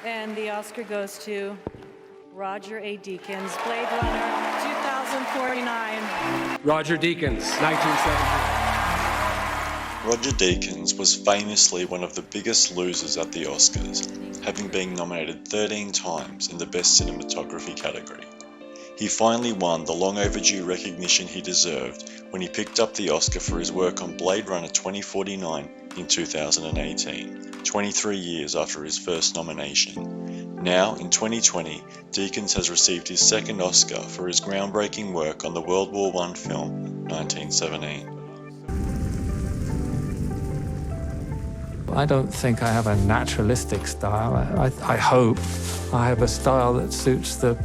And the Oscar goes to Roger A. Deakins, Blade Runner 2049. Roger Deakins, 1917. Roger Deakins was famously one of the biggest losers at the Oscars, having been nominated 13 times in the Best Cinematography category. He finally won the long overdue recognition he deserved when he picked up the Oscar for his work on Blade Runner 2049 in 2018, 23 years after his first nomination. Now, in 2020, Deakins has received his second Oscar for his groundbreaking work on the World War I film 1917. I don't think I have a naturalistic style. I hope I have a style that suits the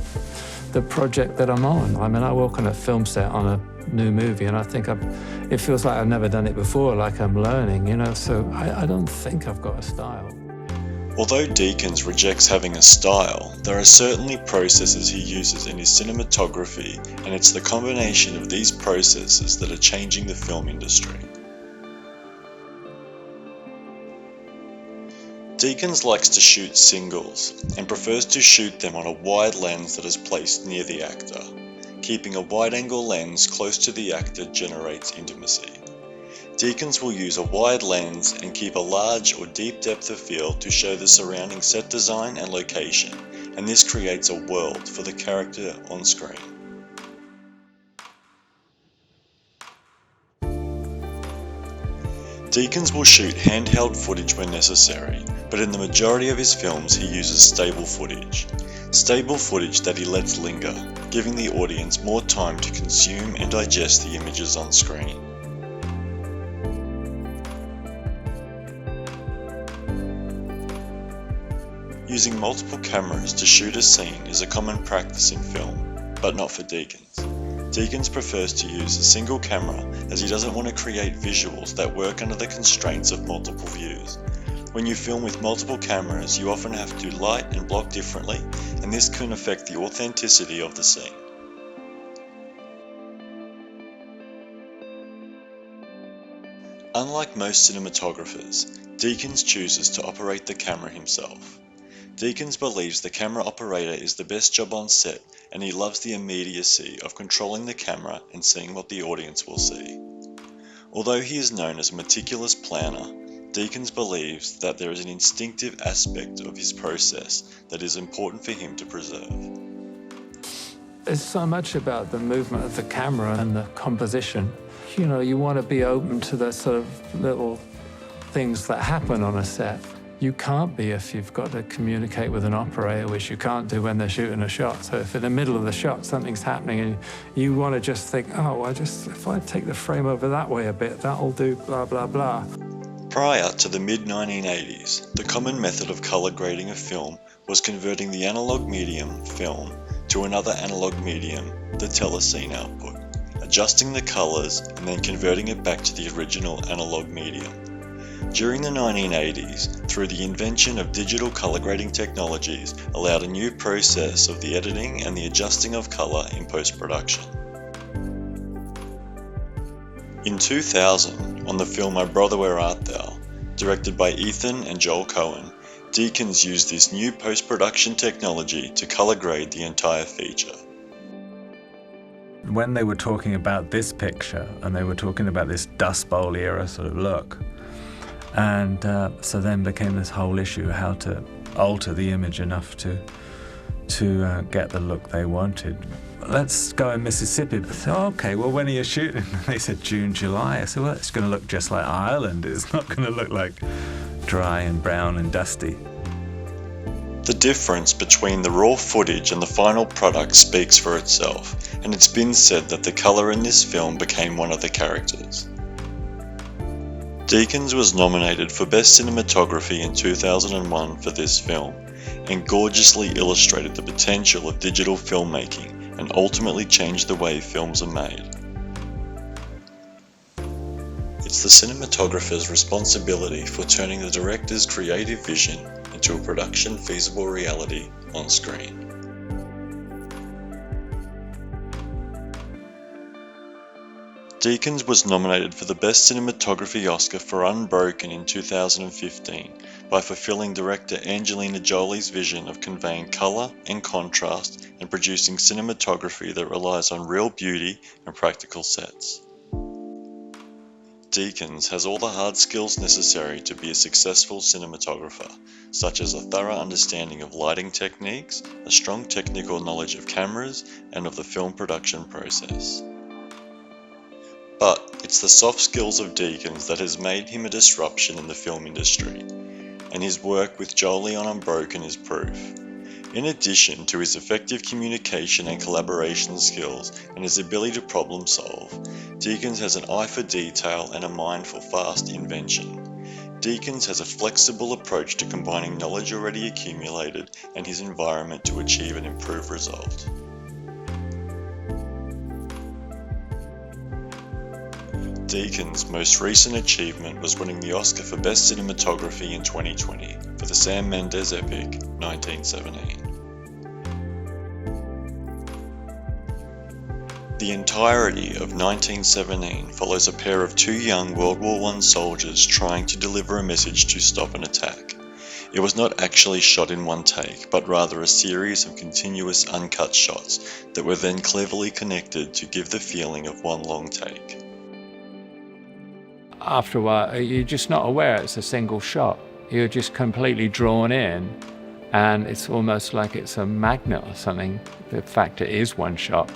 project that I'm on. I mean, I walk on a film set on a new movie and I think it feels like I've never done it before, like I'm learning, so I don't think I've got a style. Although Deakins rejects having a style, there are certainly processes he uses in his cinematography, and it's the combination of these processes that are changing the film industry. Deakins likes to shoot singles, and prefers to shoot them on a wide lens that is placed near the actor. Keeping a wide-angle lens close to the actor generates intimacy. Deakins will use a wide lens and keep a large or deep depth of field to show the surrounding set design and location, and this creates a world for the character on screen. Deakins will shoot handheld footage when necessary, but in the majority of his films he uses stable footage. Stable footage that he lets linger, giving the audience more time to consume and digest the images on screen. Using multiple cameras to shoot a scene is a common practice in film, but not for Deakins. Deakins prefers to use a single camera as he doesn't want to create visuals that work under the constraints of multiple views. When you film with multiple cameras, you often have to light and block differently, and this can affect the authenticity of the scene. Unlike most cinematographers, Deakins chooses to operate the camera himself. Deakins believes the camera operator is the best job on set, and he loves the immediacy of controlling the camera and seeing what the audience will see. Although he is known as a meticulous planner, Deakins believes that there is an instinctive aspect of his process that is important for him to preserve. It's so much about the movement of the camera and the composition. You want to be open to the sort of little things that happen on a set. You can't be if you've got to communicate with an operator, which you can't do when they're shooting a shot. So if in the middle of the shot something's happening and you want to just think, if I take the frame over that way a bit, that'll do blah, blah, blah. Prior to the mid-1980s, the common method of color grading a film was converting the analog medium, film, to another analog medium, the telecine output, adjusting the colors and then converting it back to the original analog medium. During the 1980s, through the invention of digital color grading technologies, allowed a new process of the editing and the adjusting of color in post-production. In 2000, on the film My Brother Where Art Thou, directed by Ethan and Joel Cohen, Deakins used this new post-production technology to color grade the entire feature. When they were talking about this picture, and they were talking about this Dust Bowl era sort of look, and so then became this whole issue how to alter the image enough to get the look they wanted. Let's go in Mississippi. So, okay, well, when are you shooting? They said June, July. I said, well, it's going to look just like Ireland. It's not going to look like dry and brown and dusty. The difference between the raw footage and the final product speaks for itself, and it's been said that the color in this film became one of the characters. Deakins was nominated for Best Cinematography in 2001 for this film, and gorgeously illustrated the potential of digital filmmaking and ultimately changed the way films are made. It's the cinematographer's responsibility for turning the director's creative vision into a production feasible reality on screen. Deakins was nominated for the Best Cinematography Oscar for Unbroken in 2015 by fulfilling director Angelina Jolie's vision of conveying colour and contrast and producing cinematography that relies on real beauty and practical sets. Deakins has all the hard skills necessary to be a successful cinematographer, such as a thorough understanding of lighting techniques, a strong technical knowledge of cameras, and of the film production process. But it's the soft skills of Deakins that has made him a disruption in the film industry, and his work with Jolie on Unbroken is proof. In addition to his effective communication and collaboration skills and his ability to problem solve, Deakins has an eye for detail and a mind for fast invention. Deakins has a flexible approach to combining knowledge already accumulated and his environment to achieve an improved result. Deakins' most recent achievement was winning the Oscar for Best Cinematography in 2020 for the Sam Mendes epic 1917. The entirety of 1917 follows a pair of two young World War I soldiers trying to deliver a message to stop an attack. It was not actually shot in one take, but rather a series of continuous uncut shots that were then cleverly connected to give the feeling of one long take. After a while, you're just not aware it's a single shot. You're just completely drawn in, and it's almost like it's a magnet or something. The fact it is one shot.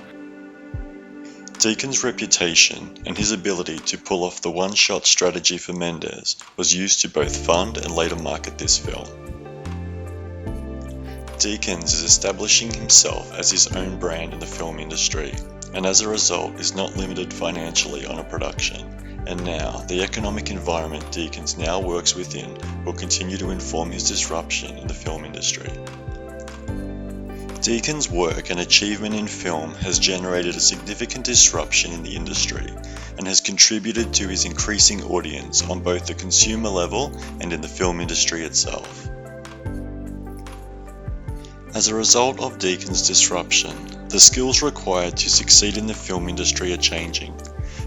Deakins' reputation and his ability to pull off the one-shot strategy for Mendes was used to both fund and later market this film. Deakins is establishing himself as his own brand in the film industry, and as a result is not limited financially on a production. And now, the economic environment Deakins now works within will continue to inform his disruption in the film industry. Deakins' work and achievement in film has generated a significant disruption in the industry and has contributed to his increasing audience on both the consumer level and in the film industry itself. As a result of Deakins' disruption, the skills required to succeed in the film industry are changing.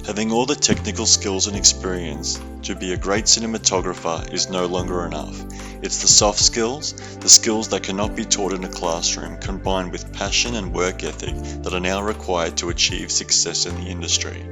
Having all the technical skills and experience to be a great cinematographer is no longer enough. It's the soft skills, the skills that cannot be taught in a classroom, combined with passion and work ethic that are now required to achieve success in the industry.